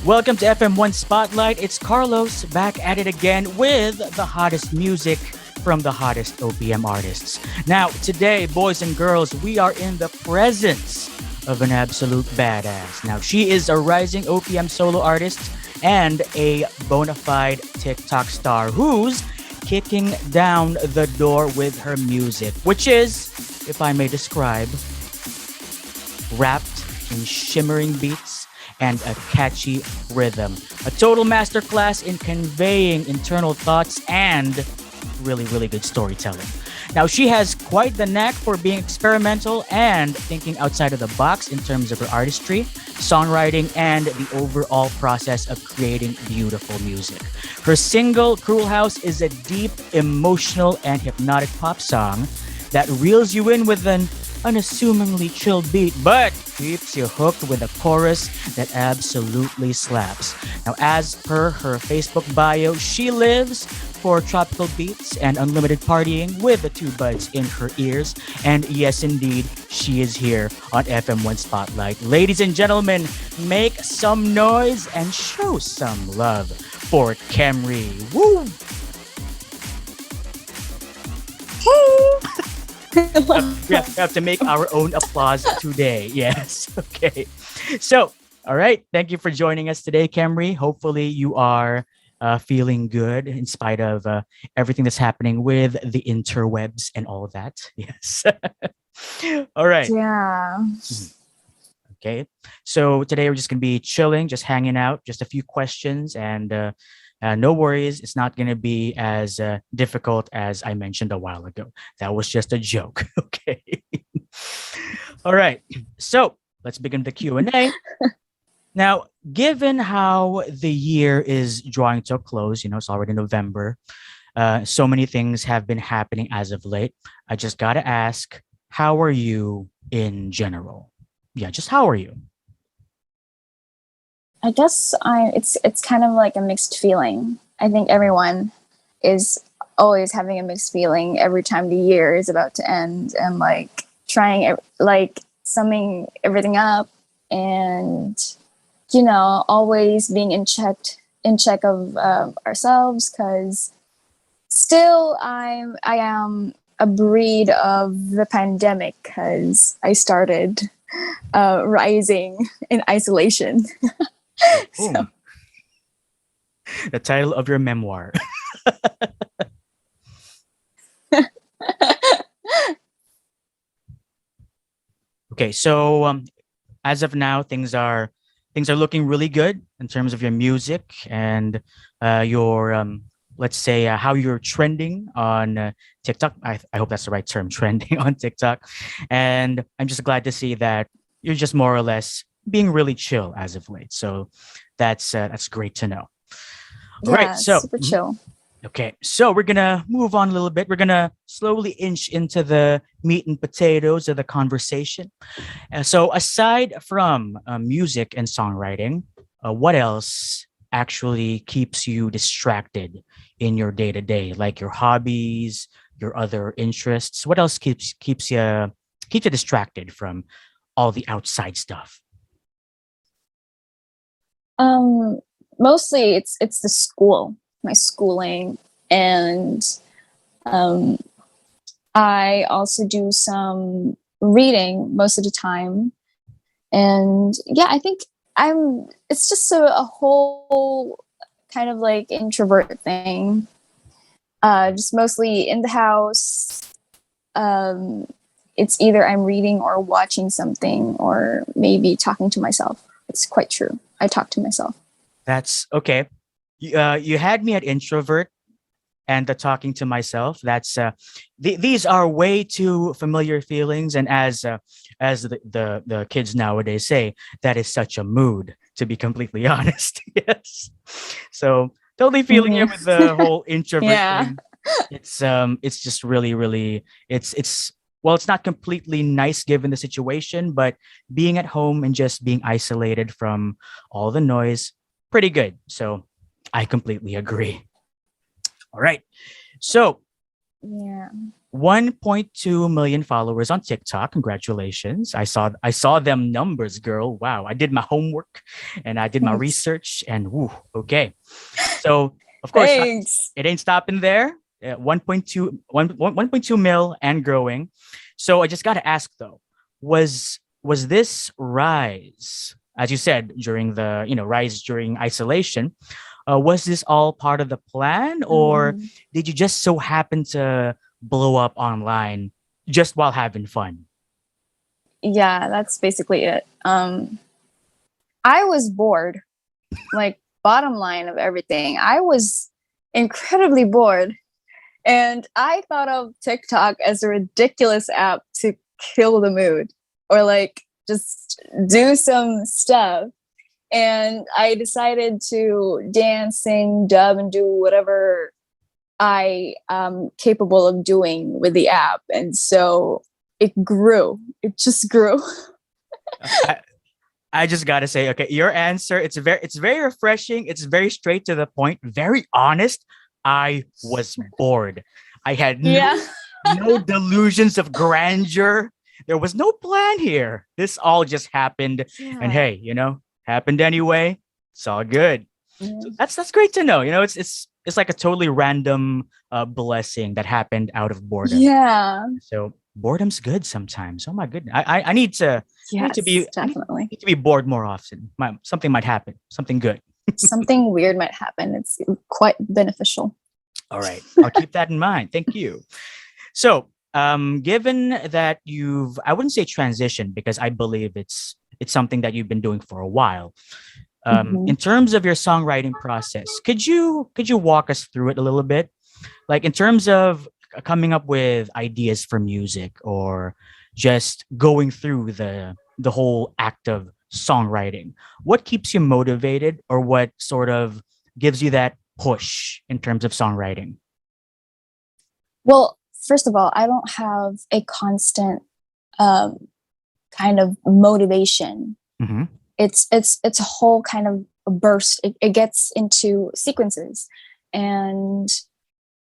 Welcome to FM1 Spotlight. It's Carlos back at it again with the hottest music from the hottest OPM artists. Now, today, boys and girls, we are in the presence of an absolute badass. Now, she is a rising OPM solo artist and a bona fide TikTok star who's kicking down the door with her music, which is, if I may describe, wrapped in shimmering beats and a catchy rhythm. A total masterclass in conveying internal thoughts and really, really good storytelling. Now, she has quite the knack for being experimental and thinking outside of the box in terms of her artistry, songwriting, and the overall process of creating beautiful music. Her single, Cruel House, is a deep, emotional, and hypnotic pop song that reels you in with an unassumingly chill beat, but keeps you hooked with a chorus that absolutely slaps. Now, as per her Facebook bio, she lives for tropical beats and unlimited partying with the two buds in her ears. And yes, indeed, she is here on FM1 Spotlight. Ladies and gentlemen, make some noise and show some love for Kemrie. Woo! We have to make our own applause today. Yes. Okay. So, all right. Thank you for joining us today, Kemrie. Hopefully, you are feeling good in spite of everything that's happening with the interwebs and all of that. Yes. All right. Yeah. Okay. So, today we're just going to be chilling, just hanging out, just a few questions, and no worries, it's not going to be as difficult as I mentioned a while ago. That was just a joke. Okay. All right. So let's begin the Q&A. Now, given how the year is drawing to a close, it's already November. So many things have been happening as of late. I just got to ask, how are you in general? Yeah, just how are you? I guess it's kind of like a mixed feeling. I think everyone is always having a mixed feeling every time the year is about to end, and like trying like summing everything up, and always being in check of ourselves, because still I am a breed of the pandemic, because I started rising in isolation. So. The title of your memoir. Okay, so as of now, things are looking really good in terms of your music and your let's say how you're trending on TikTok. I hope that's the right term, trending on TikTok. And I'm just glad to see that you're just more or less being really chill as of late. So that's great to know. All yeah, right, so super chill. Okay, so we're gonna move on a little bit. We're gonna slowly inch into the meat and potatoes of the conversation. So aside from music and songwriting, what else actually keeps you distracted in your day to day, like your hobbies, your other interests? What else keeps you distracted from all the outside stuff? Mostly it's the school, my schooling, and I also do some reading most of the time. And yeah, I think it's just a whole kind of like introvert thing. Just mostly in the house. It's either I'm reading or watching something, or maybe talking to myself. It's quite true. I talk to myself. That's okay. You had me at introvert and the talking to myself. That's these are way too familiar feelings, and as the kids nowadays say, that is such a mood. To be completely honest, yes. So totally feeling you with the whole introvert thing. It's just really it's well, it's not completely nice given the situation, but being at home and just being isolated from all the noise, pretty good. So I completely agree. All right. So Yeah. 1.2 million followers on TikTok. Congratulations. I saw them numbers, girl. Wow. I did my homework and I did my Thanks. research and woo, okay. So, of course, Thanks. it ain't stopping there. 1.2 mil and growing. So I just got to ask though, was this rise, as you said, during the, rise during isolation, was this all part of the plan, or Mhm. did you just so happen to blow up online just while having fun? Yeah, that's basically it. I was bored. Like, bottom line of everything, I was incredibly bored. And I thought of TikTok as a ridiculous app to kill the mood or like just do some stuff. And I decided to dance, sing, dub, and do whatever I am capable of doing with the app. And so it grew. It just grew. I, I just gotta say, okay, your answer, it's very refreshing. It's very straight to the point, very honest. I was bored. I had Yeah. no delusions of grandeur. There was no plan here. This all just happened. And Yeah. hey, happened anyway. It's all good. So that's great to know. It's like a totally random blessing that happened out of boredom. Yeah. So boredom's good sometimes. Oh my goodness. I need to I need to be Yes, I need, definitely. need to be bored more often. Something might happen. Something good. Something weird might happen. It's quite beneficial. All right. I'll keep that in mind. Thank you. So, given that I wouldn't say transition because I believe it's something that you've been doing for a while. In Mhm. terms of your songwriting process, could you walk us through it a little bit? Like in terms of coming up with ideas for music or just going through the whole act of songwriting. What keeps you motivated or what sort of gives you that push in terms of songwriting? Well, first of all, I don't have a constant um, kind of motivation. Hmm. It's a whole kind of a burst. It gets into sequences, and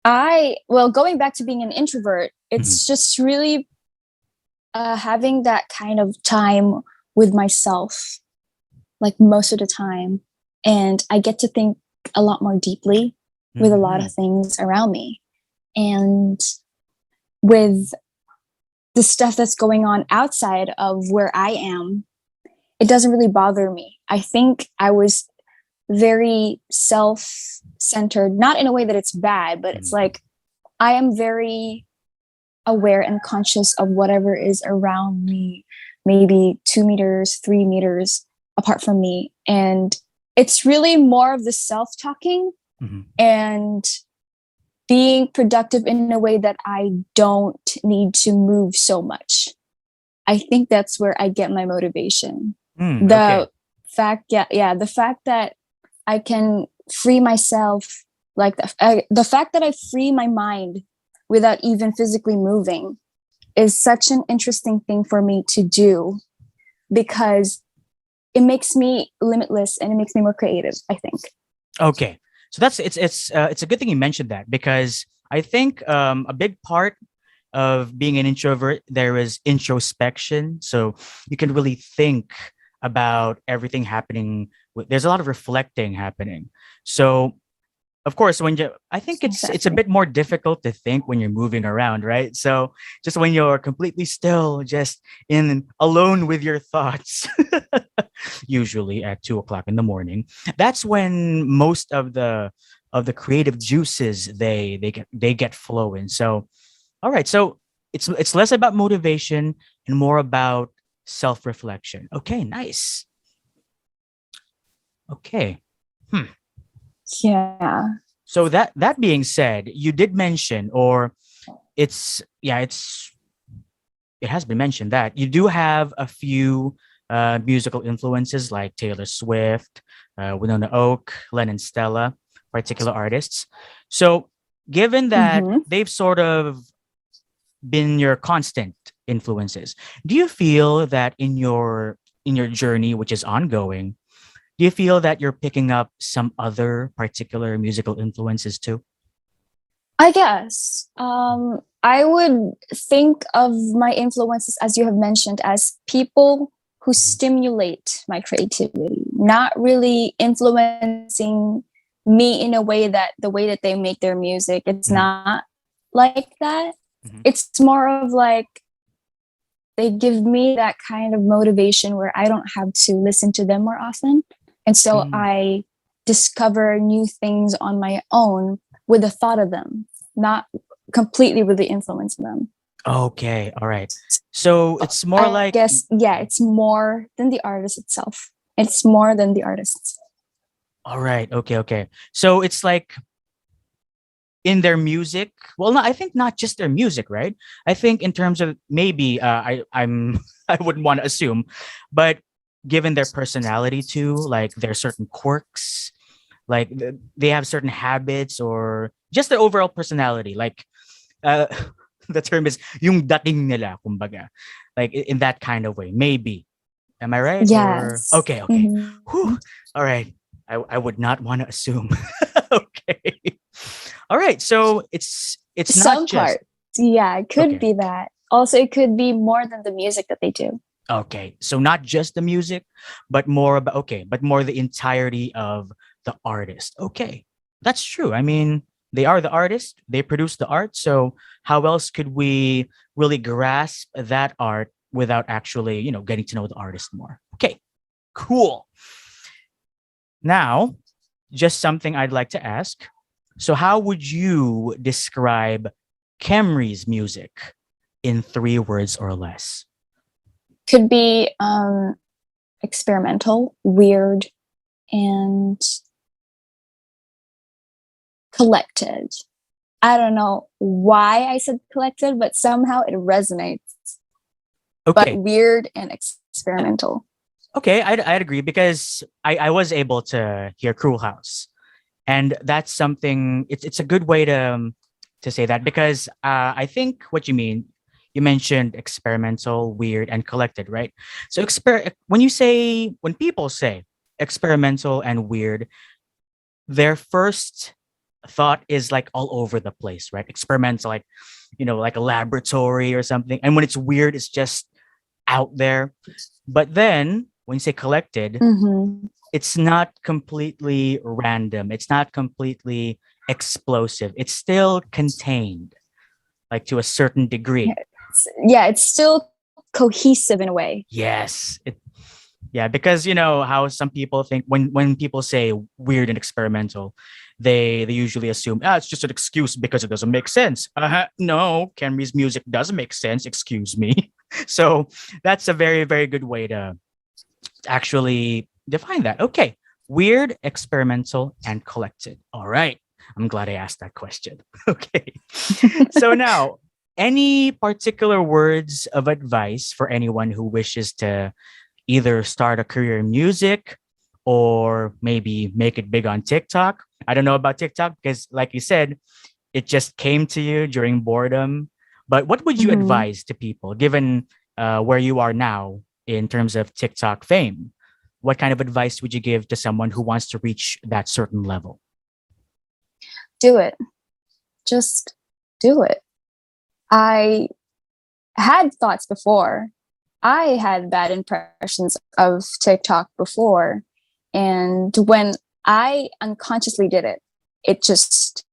going back to being an introvert, Hmm. it's just really having that kind of time with myself, like most of the time, and I get to think a lot more deeply with a lot Hmm. of things around me, and with the stuff that's going on outside of where I am, it doesn't really bother me. I think I was very self centered, not in a way that it's bad, but it's like I am very aware and conscious of whatever is around me, maybe 2 meters, 3 meters apart from me. And it's really more of the self talking Hmm. and being productive in a way that I don't need to move so much. I think that's where I get my motivation. Okay. The the fact that I can free myself, like the fact that I free my mind without even physically moving is such an interesting thing for me to do because it makes me limitless and it makes me more creative, I think. Okay. So it's a good thing you mentioned that because I think a big part of being an introvert there is introspection. So you can really think about everything happening. There's a lot of reflecting happening. So of course I think it's a Exactly. bit more difficult to think when you're moving around, right? So just when you're completely still, just in alone with your thoughts, usually at 2 o'clock in the morning, that's when most of the creative juices they get flowing. So all right, so it's less about motivation and more about self-reflection. Okay, nice. Okay. Hmm. Yeah. So that being said, you did mention, or it has been mentioned that you do have a few musical influences like Taylor Swift, Winona Oak, Lennon Stella, particular artists. So given that Hmm. they've sort of been your constant influences, do you feel that in your journey, which is ongoing, do you feel that you're picking up some other particular musical influences too? I guess. I would think of my influences, as you have mentioned, as people who stimulate my creativity, not really influencing me in a way that the way that they make their music. It's Mhm, not like that. mhm, It's more of like they give me that kind of motivation where I don't have to listen to them more often. And so mm. I discover new things on my own with the thought of them, not completely with the influence of them. Okay, all right. So it's more I like, guess, yeah, it's more than the artist itself. It's more than the artists. all right, okay, okay. So it's like in their music. Well, no, I think not just their music, right? I think in terms of maybe I'm I wouldn't want to assume, but given their personality too, like their certain quirks, like they have certain habits or just their overall personality. Like uh, the term is yung dating nila, kumbaga, like in that kind of way. Maybe. Am I right? Or Yes. okay, okay. Mhm. Whew. All right. I would not want to assume. Okay. All right. So it's not Some just parts. Yeah, it could okay. be that. Also, it could be more than the music that they do. Okay. So not just the music, but more about okay, but more the entirety of the artist. Okay. That's true. I mean, they are the artist, they produce the art. So how else could we really grasp that art without actually, getting to know the artist more? Okay. Cool. Now, just something I'd like to ask. So, how would you describe Kemrie's music in 3 words or less? Could be experimental, weird, and collected. I don't know why I said collected, but somehow it resonates. But Okay. weird and experimental. Okay. I'd agree because I was able to hear Cruel House. And that's something, it's a good way to say that because I think what you mean, you mentioned experimental, weird, and collected, right? So, when people say experimental and weird, their first thought is like all over the place, right? Experimental, like, like a laboratory or something. And when it's weird, it's just out there. But then when you say collected, Mm-hmm. it's not completely random. It's not completely explosive. It's still contained, like to a certain degree. Yeah, it's still cohesive in a way. Yes. Yeah, because you know how some people think when people say weird and experimental, they usually assume it's just an excuse because it doesn't make sense. No, Kenry's music does make sense. Excuse me. So that's a very very good way to actually define that. Okay, weird, experimental, and collected. All right, I'm glad I asked that question. Okay, so now any particular words of advice for anyone who wishes to either start a career in music or maybe make it big on TikTok. I don't know about TikTok because, like you said, it just came to you during boredom. But what would you Mm-hmm. advise to people given where you are now in terms of TikTok fame? What kind of advice would you give to someone who wants to reach that certain level? Do it. Just do it. I had thoughts before. I had bad impressions of TikTok before. And when I unconsciously did it, it just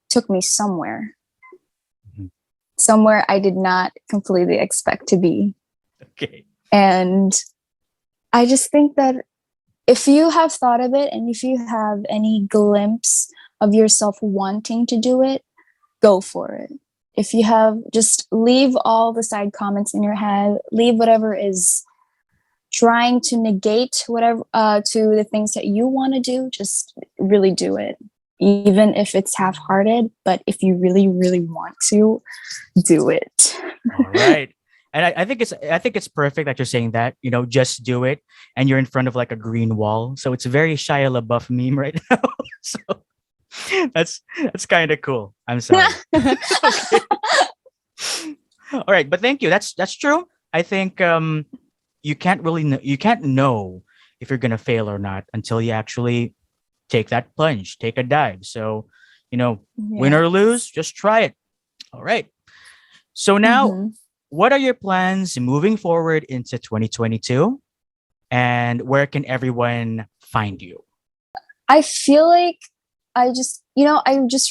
took me Mhm. somewhere I did not completely expect to be. Okay. And I just think that if you have thought of it and if you have any glimpse of yourself wanting to do it, go for it. If you have, just leave all the side comments in your head, leave whatever is trying to negate whatever to the things that you want to do, just really do it. Even if it's half-hearted, but if you really, really want to, do it. All right. And I think it's perfect that you're saying that, just do it. And you're in front of like a green wall. So it's a very Shia LaBeouf meme right now. So that's kind of cool. I'm sorry. Okay. All right, but thank you. That's true. I think you can't know if you're gonna fail or not until you actually take that plunge, take a dive. So, Win or lose, just try it. All right. So now, Mm-hmm. what are your plans moving forward into 2022? And where can everyone find you? I feel like I just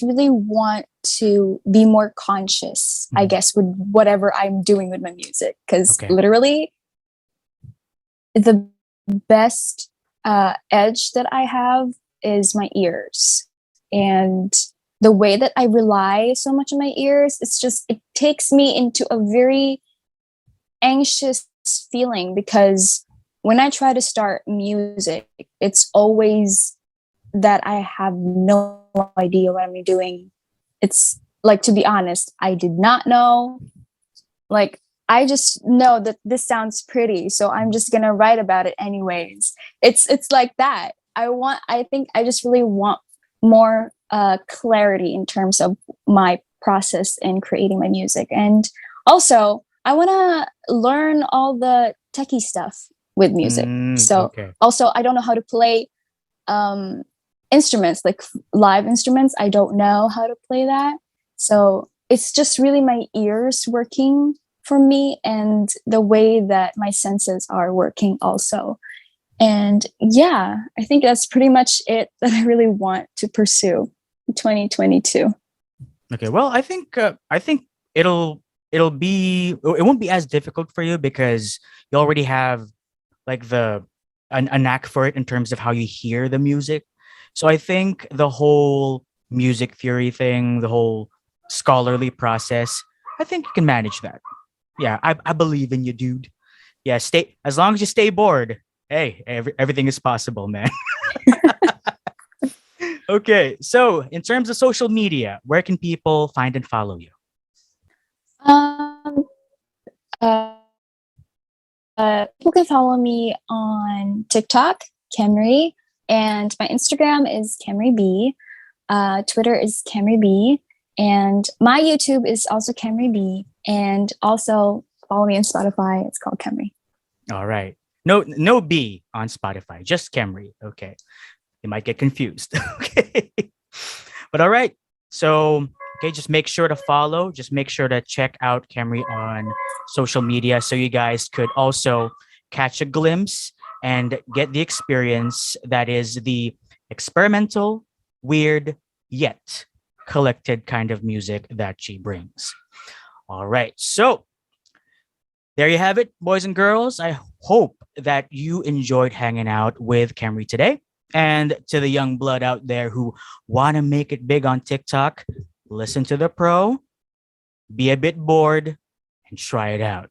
really want to be more conscious, I Mhm. guess, with whatever I'm doing with my music. Because Okay. literally, the best edge that I have is my ears. And the way that I rely so much on my ears, it takes me into a very anxious feeling because when I try to start music, it's always that I have no idea what I'm doing. It's like, to be honest, I did not know. Like, I just know that this sounds pretty, so I'm just gonna write about it anyways. It's like that. I think I just really want more clarity in terms of my process in creating my music. And also I want to learn all the techie stuff with music. So Okay. also I don't know how to play um instruments, like live instruments. I don't know how to play that. So it's just really my ears working for me and the way that my senses are working also. And yeah, I think that's pretty much it that I really want to pursue in 2022. Okay. Well, I think it won't be as difficult for you because you already have like a knack for it in terms of how you hear the music. So I think the whole music theory thing, the whole scholarly process, I think you can manage that. Yeah, I believe in you, dude. Yeah, stay as long as you stay bored. Hey, everything is possible, man. Okay, so in terms of social media, where can people find and follow you? Um, uh, People can follow me on TikTok, Kemrie, and my Instagram is Kemrie B. Twitter is Kemrie B, and my YouTube is also Kemrie B. And also follow me on Spotify. It's called Kemrie. All right. No B on Spotify, just Kemrie. Okay. You might get confused. Okay. But all right. So, okay, just make sure to follow. Just make sure to check out Camry on social media so you guys could also catch a glimpse and get the experience that is the experimental, weird, yet collected kind of music that she brings. All right. So, there you have it, boys and girls. I hope that you enjoyed hanging out with Camry today. And to the young blood out there who want to make it big on TikTok, listen to the pro, be a bit bored, and try it out.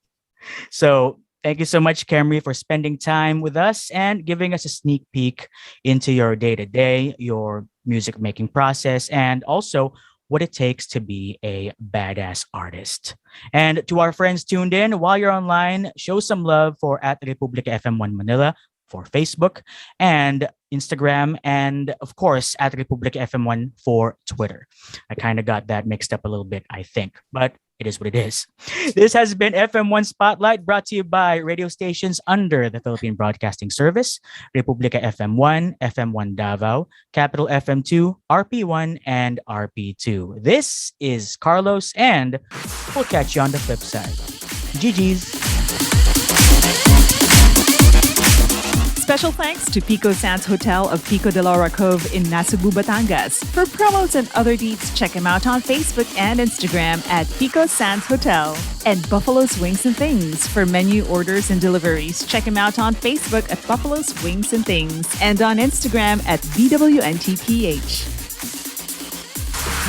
So, thank you so much, Camry, for spending time with us and giving us a sneak peek into your day to day, your music making process, and also what it takes to be a badass artist. And to our friends tuned in, while you're online, show some love for at Republika FM1 Manila for Facebook and Instagram, and of course at Republika FM1 for Twitter. I kind of got that mixed up a little bit, I think, but it is what it is. This has been FM1 Spotlight, brought to you by radio stations under the Philippine Broadcasting Service, Republika FM1, FM1 Davao, Capital FM2, RP1, and RP2. This is Carlos, and we'll catch you on the flip side. GG's. Special thanks to Pico Sands Hotel of Pico de Laura Cove in Nasugbu, Batangas. For promos and other deets, check him out on Facebook and Instagram at Pico Sands Hotel. And Buffalo's Wings and Things. For menu orders and deliveries, check him out on Facebook at Buffalo's Wings and Things and on Instagram at BWNTPH.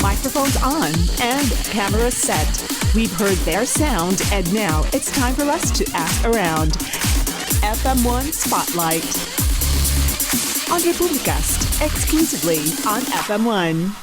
Microphones on and cameras set. We've heard their sound and now it's time for us to ask around. FM1 Spotlight on Republicast, exclusively on FM1.